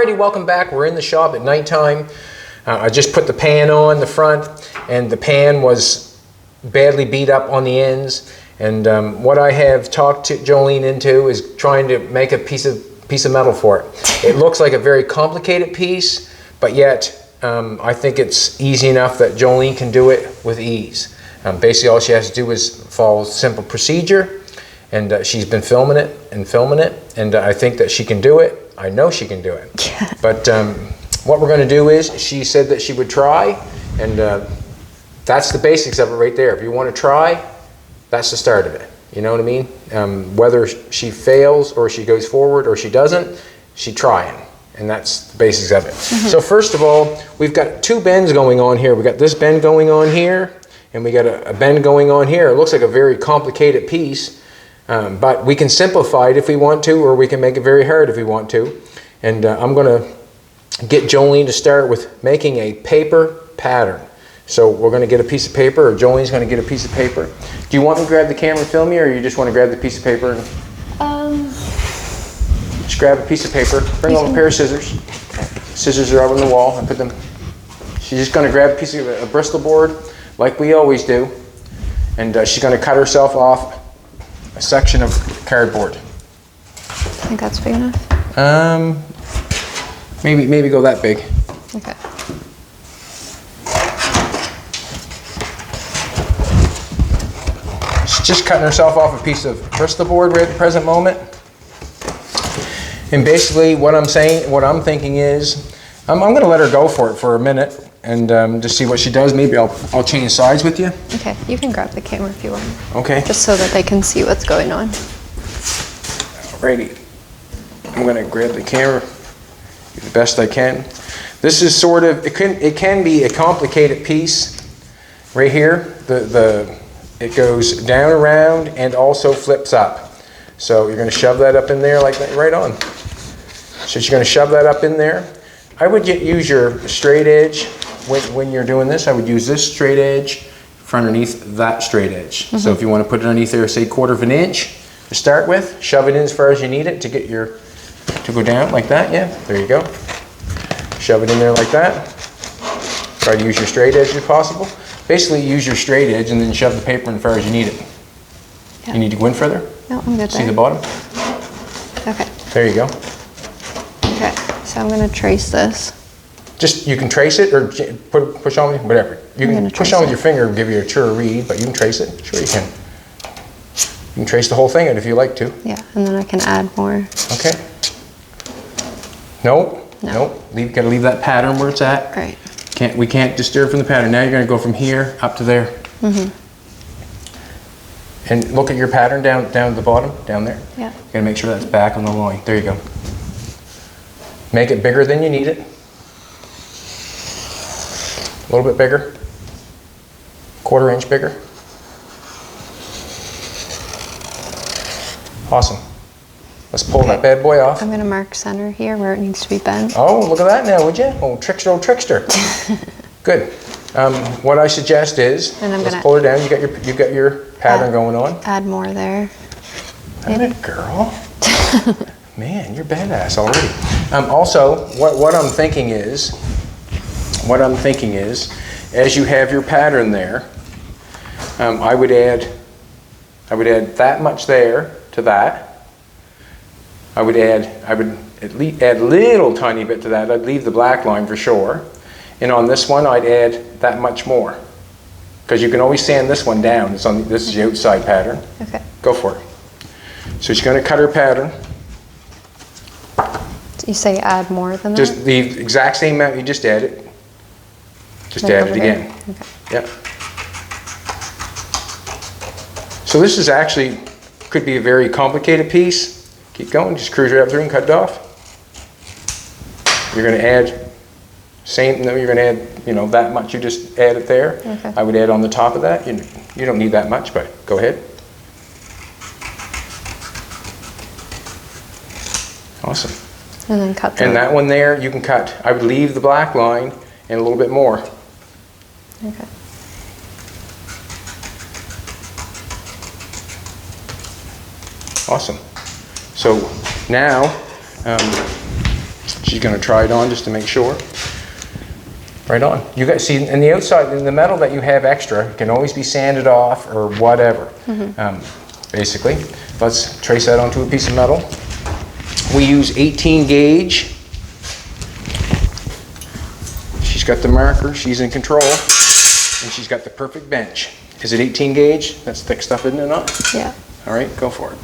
Alrighty, welcome back. We're in the shop at nighttime. I just put the pan on the front, and the pan was badly beat up on the ends. And what I have talked to Jolene into is trying to make a piece of metal for it. It looks like a very complicated piece, but yet I think it's easy enough that Jolene can do it with ease. Basically, all she has to do is follow simple procedure, and she's been filming it, and I think that she can do it. I know she can do it. Yeah. But what we're going to do is, she said that she would try, and that's the basics of it right there. If you want to try, that's the start of it. You know what I mean? Whether she fails or she goes forward or she doesn't, she's trying. And that's the basics of it. Mm-hmm. So first of all, we've got two bends going on here. We got this bend going on here, and we got a bend going on here. It looks like a very complicated piece. But we can simplify it if we want to, or we can make it very hard if we want to. And I'm going to get Jolene to start with making a paper pattern. So we're going to get a piece of paper, or Jolene's going to get a piece of paper. Do you want me to grab the camera and film you, or you just want to grab the piece of paper? Just grab a piece of paper. Bring over a pair of scissors. Scissors are out on the wall. I put them. She's just going to grab a piece of a Bristol board, like we always do, and she's going to cut herself off a section of cardboard. I think that's big enough. Maybe go that big. Okay. She's just cutting herself off a piece of Bristol board right at the present moment. And basically, what I'm thinking is, I'm going to let her go for it for a minute and just see what she does. Maybe I'll change sides with you. Okay, you can grab the camera if you want. Okay. Just so that they can see what's going on. Alrighty. I'm going to grab the camera, do the best I can. This is sort of, it can be a complicated piece right here. It goes down around and also flips up. So you're going to shove that up in there like that, right on. So you're going to shove that up in there. I would use your straight edge when you're doing this. I would use this straight edge for underneath that straight edge. Mm-hmm. So if you want to put it underneath there, say 1/4 of an inch to start with, shove it in as far as you need it to get to go down like that. Yeah, there you go. Shove it in there like that. Try to use your straight edge if possible. Basically, use your straight edge and then shove the paper in as far as you need it. Yeah. You need to go in further? No, I'm good. See the bottom? Okay. There you go. Okay, so I'm going to trace this. Just, you can trace it or push on, whatever. You can push on with your finger and give you a truer read, but you can trace it. Sure you can. You can trace the whole thing out if you like to. Yeah, and then I can add more. Okay. Nope. Gotta leave that pattern where it's at. Right. We can't disturb from the pattern. Now you're gonna go from here up to there. Mm-hmm. And look at your pattern down at the bottom, down there. Yeah. You gotta make sure that's back on the line. There you go. Make it bigger than you need it. A little bit bigger. 1/4 inch bigger. Awesome. Let's pull that bad boy off. I'm going to mark center here where it needs to be bent. Oh, look at that now, would you? Oh, trickster, old trickster. Good. What I suggest is, let's pull her down. You got your pattern going on. Add more there. That girl. Man, you're badass already. Also, what I'm thinking is, as you have your pattern there, I would add that much there to that. I would at least add a little tiny bit to that. I'd leave the black line for sure. And on this one, I'd add that much more. Because you can always sand this one down. This is the outside pattern. Okay. Go for it. So she's going to cut her pattern. You say add more than that? Just the exact same amount you just added. Just add it again. Okay. Yep. So this is actually, could be a very complicated piece. Keep going, just cruise right up through and cut it off. You're going to add, you're going to add, that much you just added there. Okay. I would add on the top of that. You don't need that much, but go ahead. Awesome. And then cut And that one there, you can cut. I would leave the black line and a little bit more. Okay. Awesome. So now, She's gonna try it on just to make sure. Right on. You got, see, in the outside, in the metal that you have extra can always be sanded off or whatever. Basically, let's trace that onto a piece of metal. We use 18 gauge. She's got the marker, she's in control, and she's got the perfect bench. Is it 18 gauge? That's thick stuff, isn't it not? Yeah. All right, go for it.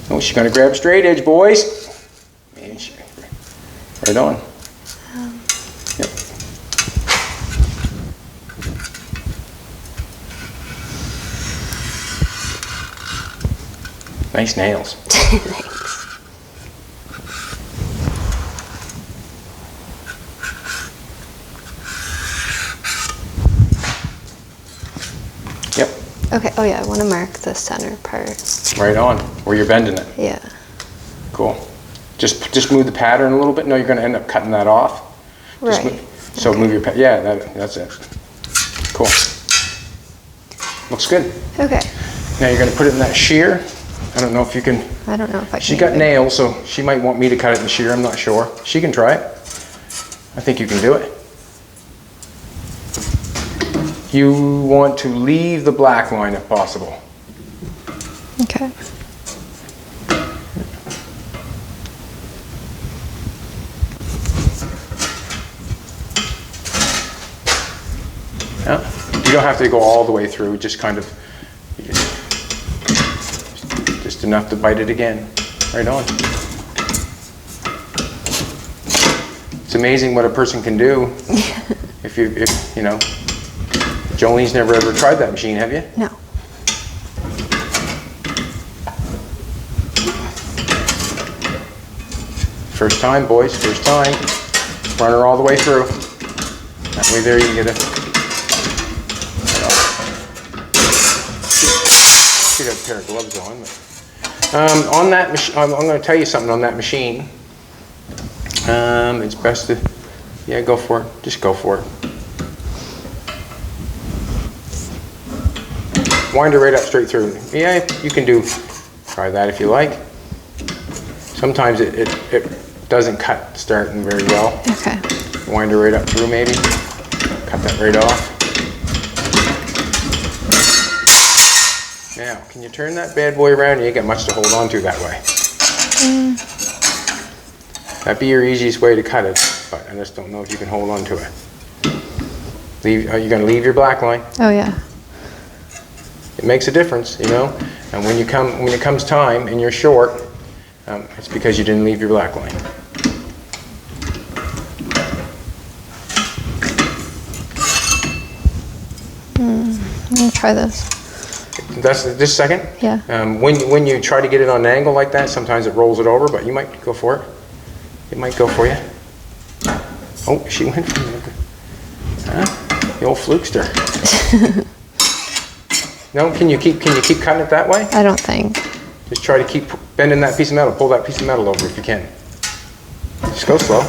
Oh, she's gonna grab a straight edge, boys. Man, right on. Yep. Nice nails. Thanks. Yep. Okay, oh yeah, I want to mark the center part. Right on, where you're bending it. Yeah. Cool. Just move the pattern a little bit. No, you're gonna end up cutting that off. Just Right. So move your, yeah, that's it. Cool. Looks good. Okay. Now you're gonna put it in that shear. I don't know if you can. I don't know if I can. She got even- nails, so she might want me to cut it in shear. I'm not sure. She can try it. I think you can do it. You want to leave the black line if possible. Okay. Yeah. You don't have to go all the way through, just kind of, just enough to bite it again. Right on. It's amazing what a person can do if you know. Jolene's never ever tried that machine, have you? No. First time, boys, first time. Run her all the way through. That way there you can get a... Should have a pair of gloves on. But, on that machine, I'm going to tell you something on that machine. It's best to, yeah, go for it. Just go for it. Wind her right up straight through. Yeah, you can try that if you like. Sometimes it doesn't cut starting very well. Okay. Wind her right up through maybe. Cut that right off. Now, can you turn that bad boy around? You ain't got much to hold on to that way. That'd be your easiest way to cut it, but I just don't know if you can hold on to it. Are you going to leave your black line? Oh yeah. It makes a difference, you know. And when it comes time and you're short, it's because you didn't leave your black line. I'm gonna try this. That's just a second. Yeah. When you try to get it on an angle like that, sometimes it rolls it over, but you might go for it. It might go for you. Oh, she went for it. Huh? The old flukester. No, can you keep cutting it that way? I don't think. Just try to keep bending that piece of metal. Pull that piece of metal over if you can. Just go slow.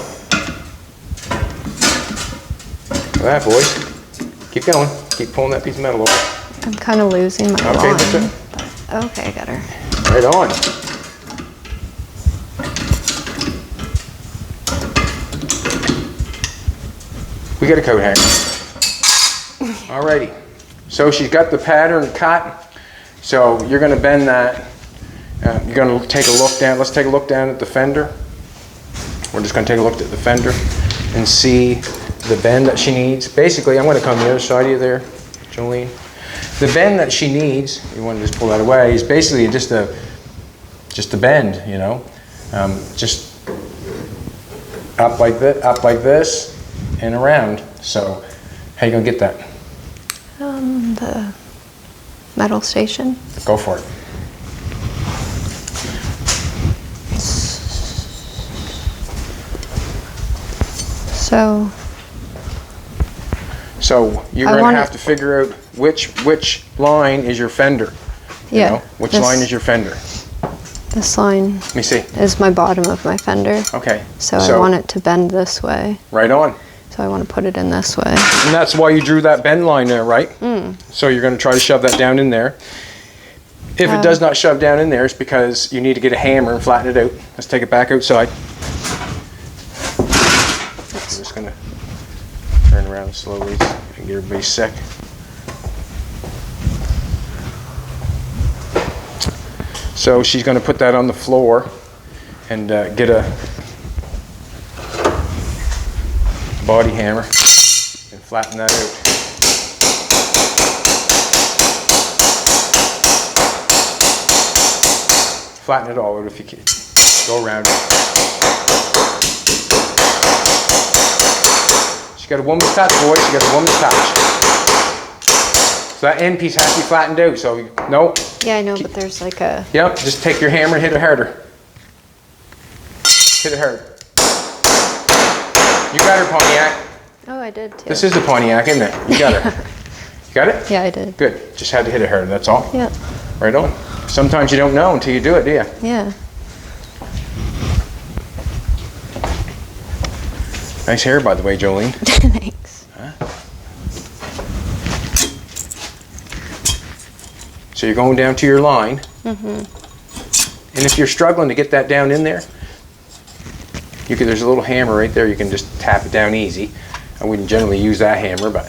Look at that, boys. Keep going. Keep pulling that piece of metal over. I'm kind of losing my Okay, line. that's it. But, okay, I got her. Right on. We got a coat hanger. Alrighty. So she's got the pattern cut. So you're going to bend that. You're going to take a look down. Let's take a look down at the fender. We're just going to take a look at the fender and see the bend that she needs. Basically, I'm going to come the other side of you there, Jolene. The bend that she needs, you want to just pull that away, is basically just a bend, you know. Just up like this, and around. So, how you going to get that? The metal station. Go for it. So you're going to have to figure out which line is your fender. You know? Which line is your fender? This line Let me see. is my bottom of my fender. Okay. So I want it to bend this way. Right on. So I want to put it in this way. And that's why you drew that bend line there, right? So you're going to try to shove that down in there. If it does not shove down in there, it's because you need to get a hammer and flatten it out. Let's take it back outside. just gonna turn around slowly and get everybody sick. So she's gonna put that on the floor and get a body hammer and flatten that out. Flatten it all out if you can. Go around it. She got a woman's touch, boys. She got a woman's touch. So that end piece has to be flattened out. So no. Yeah, I know, but there's like a... Yep. Just take your hammer and hit it harder. Hit it hard. You got her, Pontiac. Oh, I did too. This is a Pontiac, isn't it? You got her. You got it? Yeah, I did. Good. Just had to hit it harder. That's all. Yeah. Right on. Sometimes you don't know until you do it, do you? Yeah. Nice hair, by the way, Jolene. Thanks. Huh? So you're going down to your line. Mm-hmm. And if you're struggling to get that down in there, you can. There's a little hammer right there. You can just tap it down easy. I wouldn't generally use that hammer, but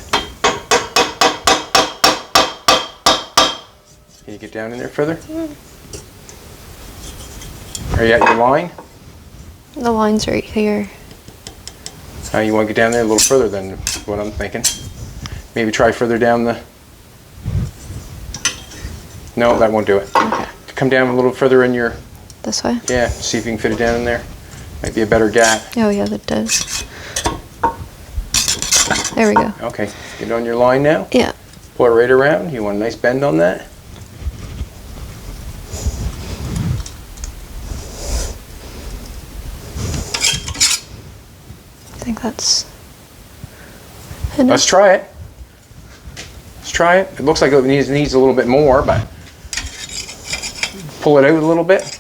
can you get down in there further? Are you at your line? The line's right here. You want to get down there a little further than what I'm thinking. Maybe try further down the... No, that won't do it. Okay. Come down a little further in your... This way? Yeah, see if you can fit it down in there. Might be a better gap. Oh, yeah, that does. There we go. Okay, get on your line now. Yeah. Pull it right around. You want a nice bend on that? I think that's enough. Let's try it. Let's try it. It looks like it needs a little bit more, but pull it out a little bit.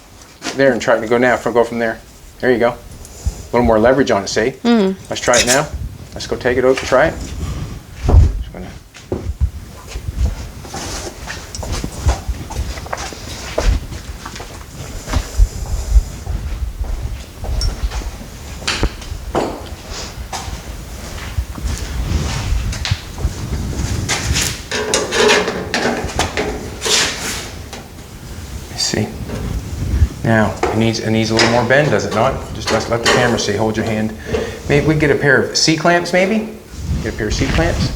There, and try to go now. Go from there. There you go. A little more leverage on it, see? Let's try it now. Let's go take it out and try it. Just gonna... See. Now, it needs a little more bend, does it not? Just let the camera see. Hold your hand. Maybe we get a pair of C-clamps, maybe? Get a pair of C-clamps.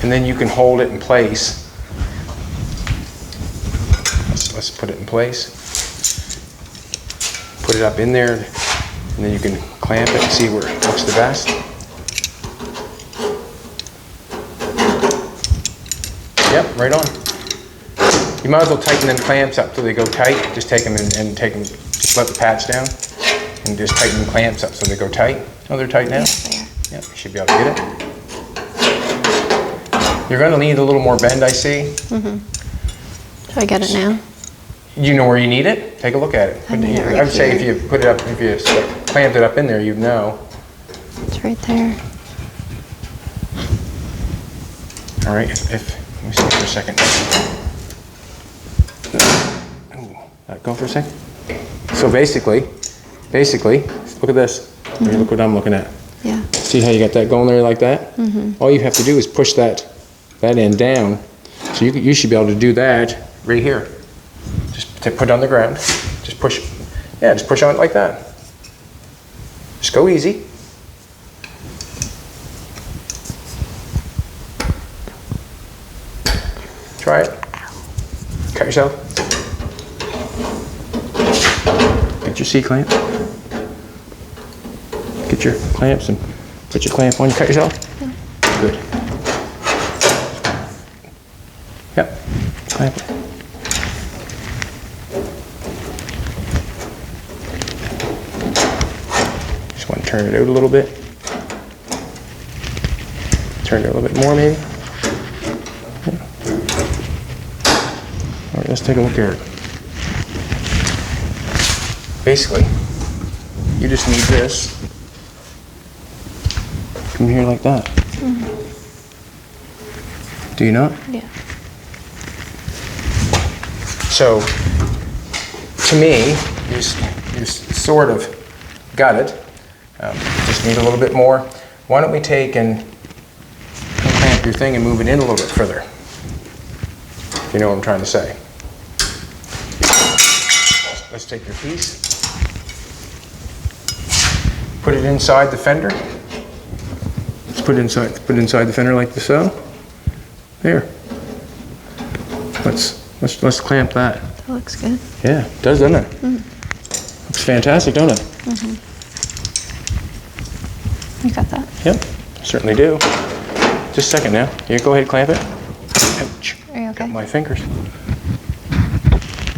And then you can hold it in place. Let's put it in place. Put it up in there, and then you can clamp it and see where it looks the best. Yep, right on. You might as well tighten them clamps up till they go tight. Just take them and take them, just let the patch down and just tighten the clamps up so they go tight. Oh, they're tight now? Yes, they are. Yep, you should be able to get it. You're going to need a little more bend, I see. Mm-hmm. So I get it now? You know where you need it? Take a look at it. I need it right I would say if here. you put it up, if you clamped it up in there, you'd know. It's right there. All right, let me see for a second. Ooh, let go for a second. So basically, look at this. Look what I'm looking at. Yeah. See how you got that going there like that? All you have to do is push that end down. So you should be able to do that right here. Just put it on the ground. Just push. Yeah, just push on it like that. Just go easy. Try it. Cut yourself. Get your C-clamp. Get your clamps and put your clamp on. You cut yourself? Yeah. Good. Yep. Clamp it. Just want to turn it out a little bit. Turn it a little bit more maybe. All right, let's take a look at it. Basically, you just need this. Come here like that. Do you not? Yeah. So, to me, you sort of got it. Just need a little bit more. Why don't we take and clamp your thing and move it in a little bit further? If you know what I'm trying to say. Let's take your piece. Put it inside the fender. Let's put it inside the fender like so. There. Let's clamp that. That looks good. Yeah, it does, doesn't it? Looks fantastic, don't it? You got that? Yep, certainly do. Just a second now. You go ahead and clamp it. Ouch. Are you okay? Got my fingers.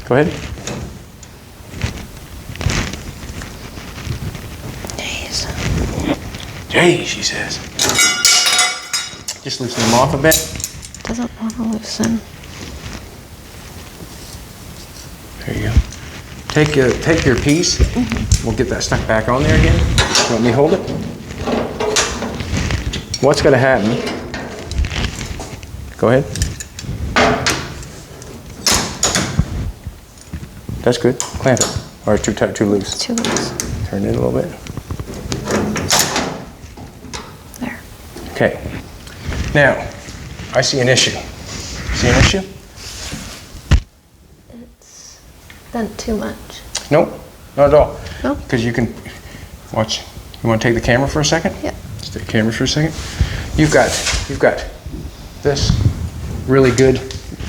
Go ahead. Jeez, she says. Just loosen them off a bit. Doesn't want to loosen. There you go. Take your piece. We'll get that stuck back on there again. Let me hold it. What's going to happen? Go ahead. That's good. Clamp it. Or it's too tight, too loose. It's too loose. Turn it a little bit. There. Okay. Now, I see an issue. See an issue? It's bent too much. Nope, not at all. No? Because you can watch. You want to take the camera for a second? Yeah. Just take the camera for a second. You've got this really good.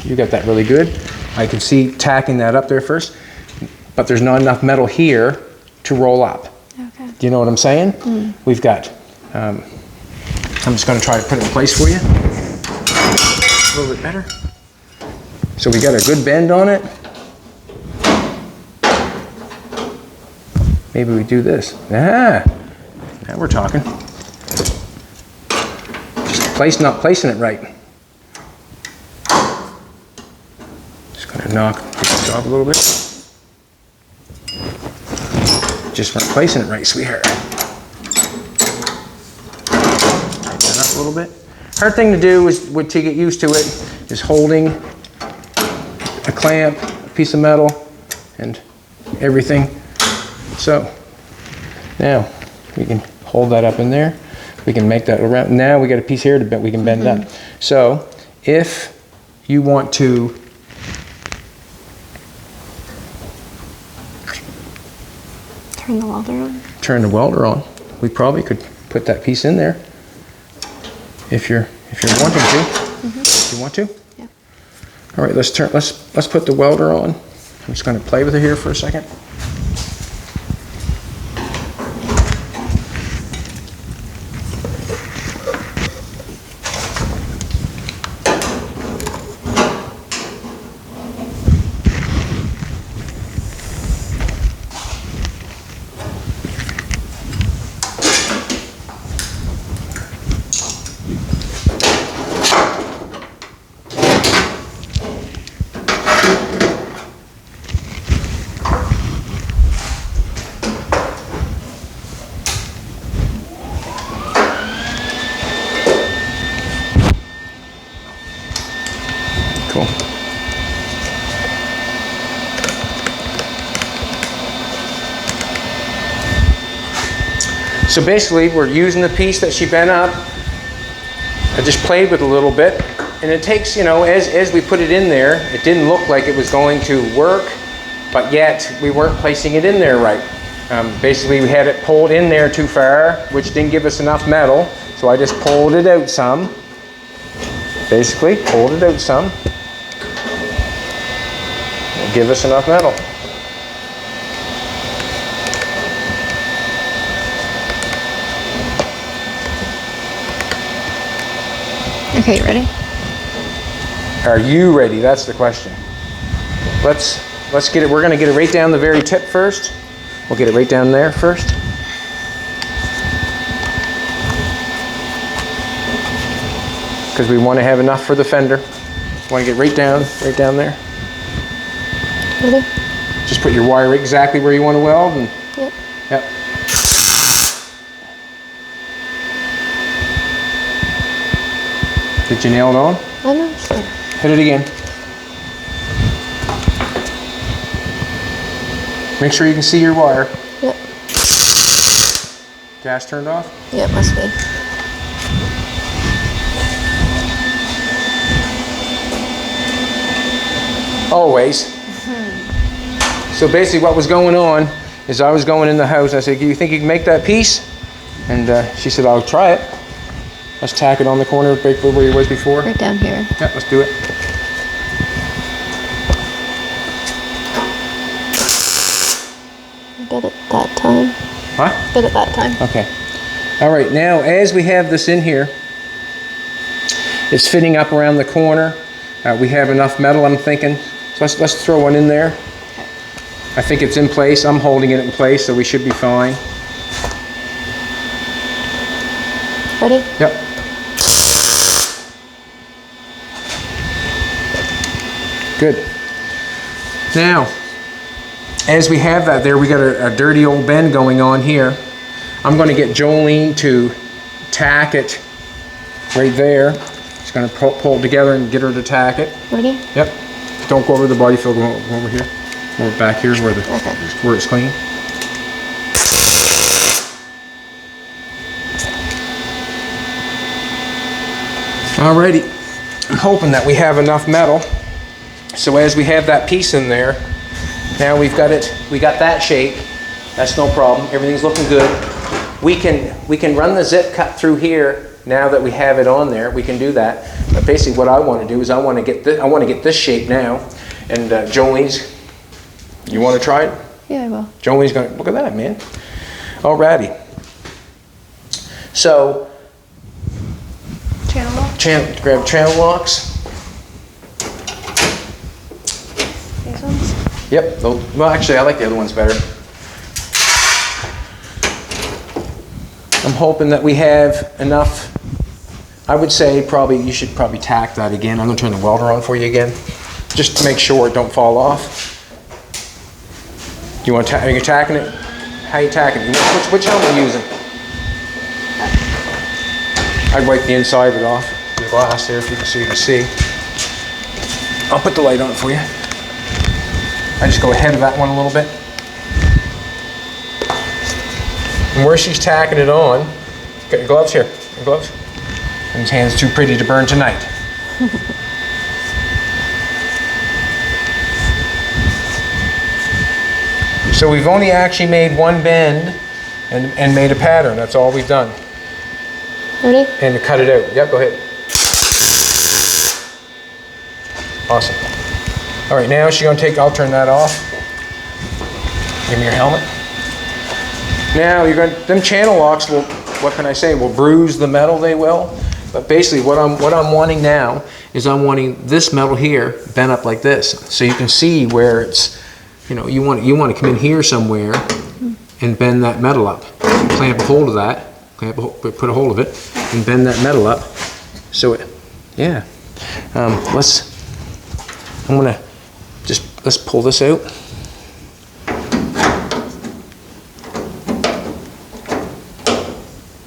You got that really good. I can see tacking that up there first, but there's not enough metal here to roll up. Okay. Do you know what I'm saying? We've got. I'm just going to try to put it in place for you. A little bit better. So we got a good bend on it. Maybe we do this. Ah, now we're talking. Just not placing it right. Just gonna knock this off a little bit. Just weren't placing it right, sweetheart. Tighten that up a little bit. Hard thing to do is to get used to it is holding a clamp, a piece of metal, and everything. So now we can hold that up in there. We can make that around. Now we got a piece here to we can bend up. So if you want to Turn the welder on. Turn the welder on, we probably could put that piece in there if you're wanting to. If you want to. Yeah. All right, let's put the welder on. I'm just going to play with it here for a second. Cool. So basically, we're using the piece that she bent up. I just played with it a little bit, and it takes, you know, as we put it in there, it didn't look like it was going to work, but yet we weren't placing it in there right. Basically, we had it pulled in there too far, which didn't give us enough metal, so I just pulled it out some. Basically, pulled it out some. Give us enough metal. Okay, you ready? Are you ready? That's the question. Let's get it. We're going to get it right down the very tip first. We'll get it right down there first. Because we want to have enough for the fender. Want to get right down there. Ready? Just put your wire exactly where you want to weld. And, Yep. yep. Did you nail it on? I know. Sure. Hit it again. Make sure you can see your wire. Yep. Gas turned off? Yeah, it must be. Always. So basically what was going on is I was going in the house. I said, do you think you can make that piece? And she said, I'll try it. Let's tack it on the corner right where you was before. Right down here. Yeah, let's do it. Good at that time. What? Good at that time. Okay. All right, now as we have this in here, it's fitting up around the corner. We have enough metal, I'm thinking. So let's throw one in there. Okay. I think it's in place. I'm holding it in place, so we should be fine. Ready? Yep. Good. Now, as we have that there, we got a dirty old bend going on here. I'm going to get Jolene to tack it right there. She's going to pull it together and get her to tack it. Ready? Yep. Don't go over the body fill. Go over here. Over back here where where it's clean. Alrighty. I'm hoping that we have enough metal. So as we have that piece in there, now we've got it. We got that shape. That's no problem. Everything's looking good. We can run the zip cut through here. Now that we have it on there, we can do that. But basically, what I want to do is I want to get this shape now. And Jolene's. You want to try it? Yeah, I will. Jolene's going to look at that, man. Alrighty. So. Channel lock? Grab channel locks. These ones? Yep. Well, actually, I like the other ones better. I'm hoping that we have enough. I would say you should probably tack that again. I'm going to turn the welder on for you again, just to make sure it don't fall off. You want to are you tacking it? How are you tacking it? Which helmet are you using? I'd wipe the inside of it off, the glass there, so you can see. I'll put the light on for you. I just go ahead of that one a little bit. And where she's tacking it on, got your gloves here. Your gloves. And his hand's too pretty to burn tonight. So we've only actually made one bend and made a pattern. That's all we've done. Ready? And to cut it out. Yep, go ahead. Awesome. All right, now she's gonna I'll turn that off. Give me your helmet. Now them channel locks will, what can I say, will bruise the metal, they will. But basically what I'm wanting now is I'm wanting this metal here bent up like this. So you can see where it's, you want to come in here somewhere and bend that metal up. Clamp a hold of that, put a hold of it, and bend that metal up. So yeah. Let's pull this out.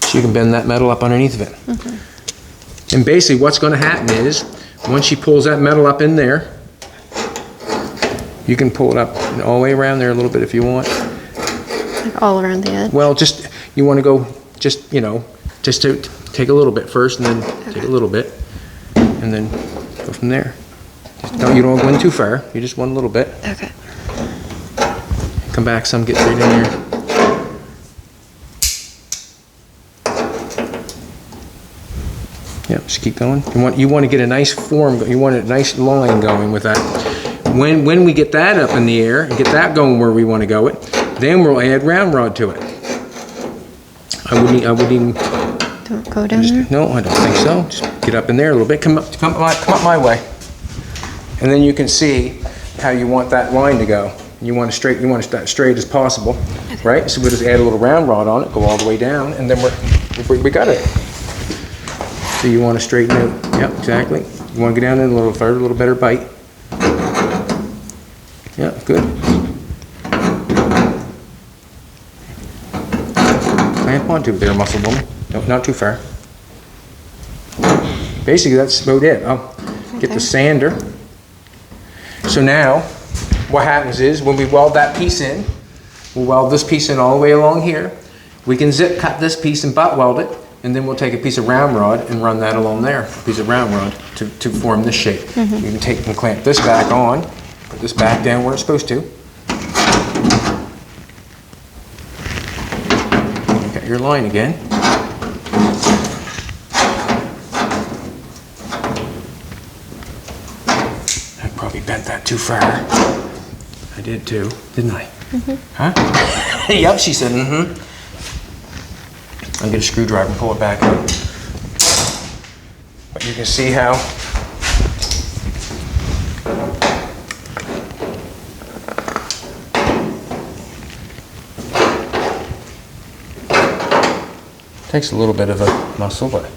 So you can bend that metal up underneath of it. Mm-hmm. And basically what's going to happen is, once she pulls that metal up in there, you can pull it up all the way around there a little bit if you want. Like all around the edge? Well, you want to go, just to take a little bit first, and then take a little bit, and then go from there. You don't go in too far, you just want a little bit. Okay. Come back some, get right in there. Yeah, just keep going. You want to get a nice form, you want a nice line going with that. When we get that up in the air and get that going where we want to go then we'll add round rod to it. I wouldn't even. Don't go down there? No, I don't think so. Just get up in there a little bit. Come up my way. And then you can see how you want that line to go. You want it that straight as possible, right? So we'll just add a little round rod on it, go all the way down, and then we got it. So you want to straighten out. Yep, exactly. You want to go down in a little further, a little better bite. Yeah, good. Clamp onto it there, muscle woman. No, not too far. Basically, that's about it. I'll get the sander. So now, what happens is, when we weld that piece in, We'll weld this piece in all the way along here. We can zip cut this piece and butt weld it, and then we'll take a piece of round rod and run that along there, a piece of round rod to form this shape. You can take and clamp this back on, put this back down where it's supposed to. Got your line again. I probably bent that too far. I did too, didn't I? Huh? Yep, she said, I'll get a screwdriver and pull it back up. But you can see how takes a little bit of a muscle, but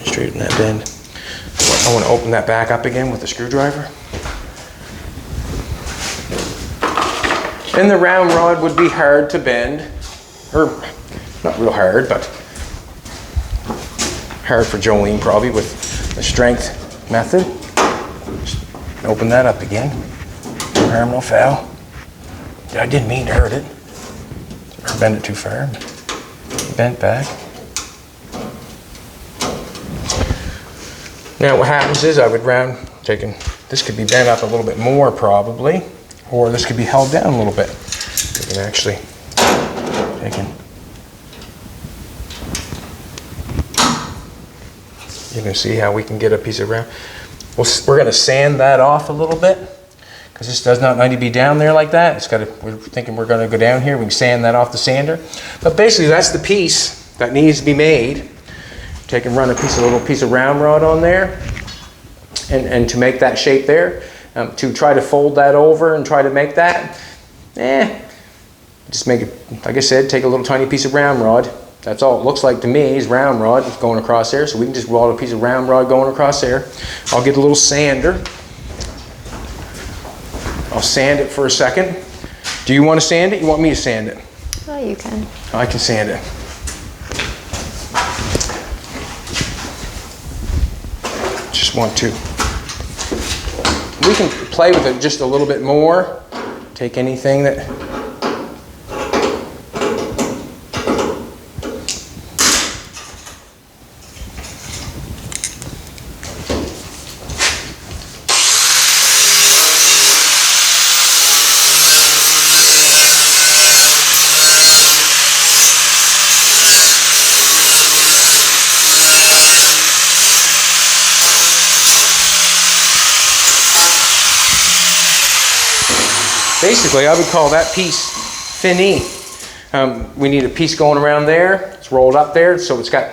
straighten that bend. I want to open that back up again with the screwdriver. And the round rod would be hard to bend, or not real hard, but hard for Jolene probably with the strength method. Just open that up again. No harm, no foul. I didn't mean to hurt it, or bend it too far. Bent back. Now what happens is I would round, this could be bent up a little bit more probably, or this could be held down a little bit. We can actually you can see how we can get a piece of round. We're going to sand that off a little bit because this does not need to be down there like that. We're thinking we're going to go down here. We can sand that off the sander. But basically that's the piece that needs to be made. Take and run a little piece of round rod on there, and to make that shape there, to try to fold that over and try to make that, just make it, like I said, take a little tiny piece of round rod. That's all it looks like to me is round rod going across there. So we can just weld a piece of round rod going across there. I'll get a little sander. I'll sand it for a second. Do you want to sand it? You want me to sand it? Oh, you can. I can sand it. Want to. We can play with it just a little bit more. Take anything that basically, I would call that piece fini. We need a piece going around there. It's rolled up there, so it's got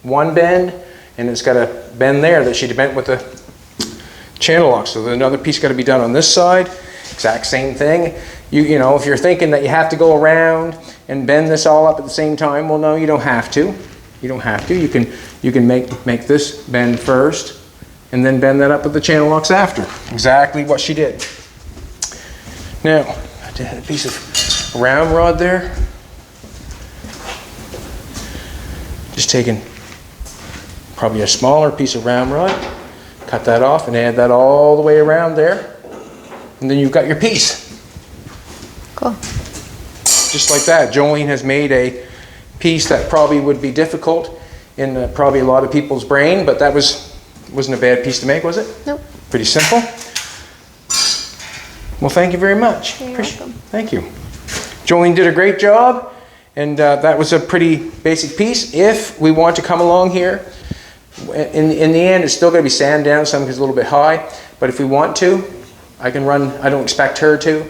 one bend, and it's got a bend there that she'd bent with the channel lock. So another piece got to be done on this side. Exact same thing. You know, if you're thinking that you have to go around and bend this all up at the same time, well, no, you don't have to. You don't have to. You can make this bend first, and then bend that up with the channel locks after. Exactly what she did. Now, I did a piece of round rod there. Just taking probably a smaller piece of round rod, cut that off and add that all the way around there. And then you've got your piece. Cool. Just like that. Jolene has made a piece that probably would be difficult in probably a lot of people's brain, but that wasn't a bad piece to make, was it? Nope. Pretty simple. Well, thank you very much. You're welcome. Thank you. Jolene did a great job, and that was a pretty basic piece. If we want to come along here, in the end, it's still going to be sanded down some because it's a little bit high, but if we want to, I can run, I don't expect her to,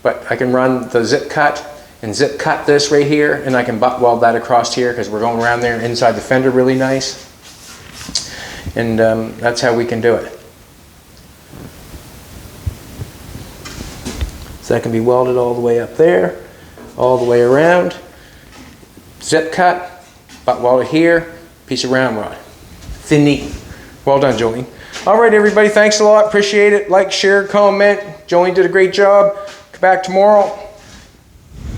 but I can run the zip cut and zip cut this right here, and I can butt weld that across here because we're going around there inside the fender really nice. And that's how we can do it. So that can be welded all the way up there, all the way around. Zip cut, butt weld it here, piece of round rod. Fini. Well done, Jolene. All right, everybody, thanks a lot. Appreciate it. Like, share, comment. Jolene did a great job. Come back tomorrow.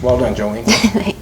Well done, Jolene.